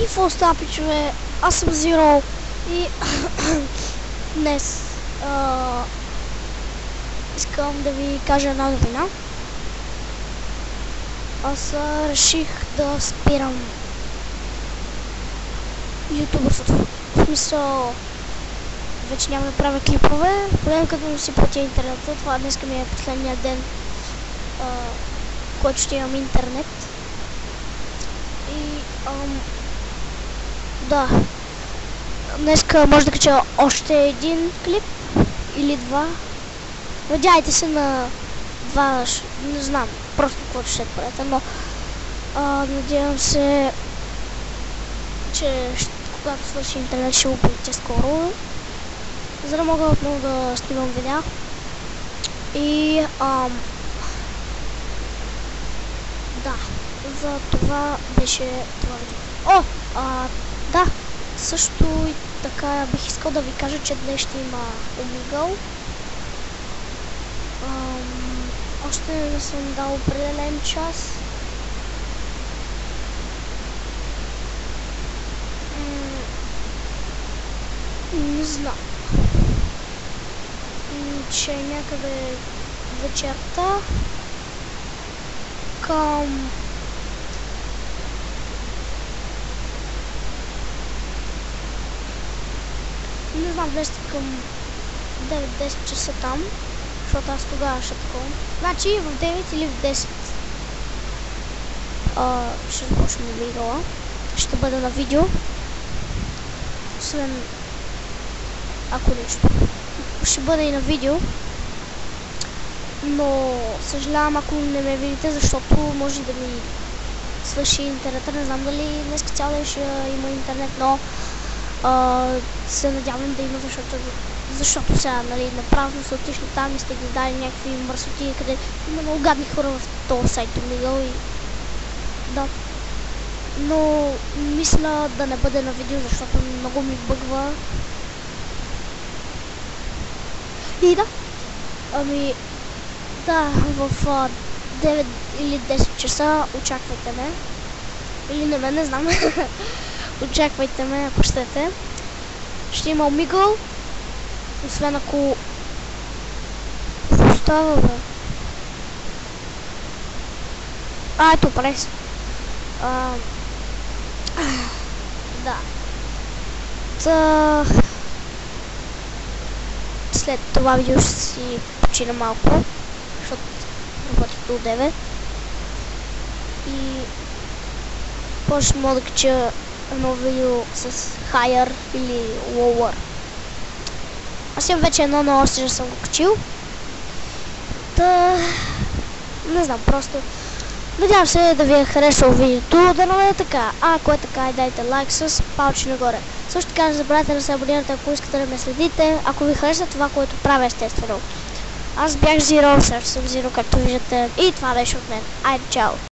И какво става, пичове? Аз съм Zero и днес искам да ви кажа една новина. Аз реших да спирам ютубърството. В смисъл, вече няма да правя клипове, поне като ми си платя интернета. Това днеска ми е последния ден, който ще имам интернет. И да, днеска може да кача още един клип или два. Надявайте се на два, не знам, просто каквото ще правите, но надявам се, че когато свърши интернет ще го полетя скоро, за да мога отново да снимам видеа. И да, за това беше това видео. Да, също и така бих искал да ви кажа, че днес ще има Omegle. Още не съм дал определен час. Не знам. Че някъде вечерта към не знам, днес към 9-10 часа там, защото аз тогава ще такова. Значи в 9 или в 10 ще започнем Omegle. Ще бъде на видео. Освен ако нещо. Ще бъде и на видео. Но съжалявам ако не ме видите, защото може да ми свърши интернета. Не знам дали днес цял ден ще има интернет, но се надявам да има, защото сега, нали, напразно са отишли там и сте ги дали някакви мърсоти, къде има много гадни хора в този сайт Omegle и да. Но мисля да не бъде на видео, защото много ми бъгва. И да, да, в 9 или 10 часа очаквайте ме. Или не ме, не знам. Очаквайте ме, ако щете. Ще има Omegle. Освен ако... Какво става, бе? Ето, прес. Да. След това видео ще си почина малко, защото работих до 9. И после мога да кача едно видео с higher или lower. Аз имам вече едно, но още не съм го качил. Не знам, просто надявам се да ви е харесало видеото, да не е така. Ако е така, дайте лайк с палче нагоре. Също така не забравяйте да се абонирате, ако искате да ме следите, ако ви хареса това, което правя, естествено. Аз бях Zero, сега съм Zero, както виждате. И това беше от мен. Айде, чао!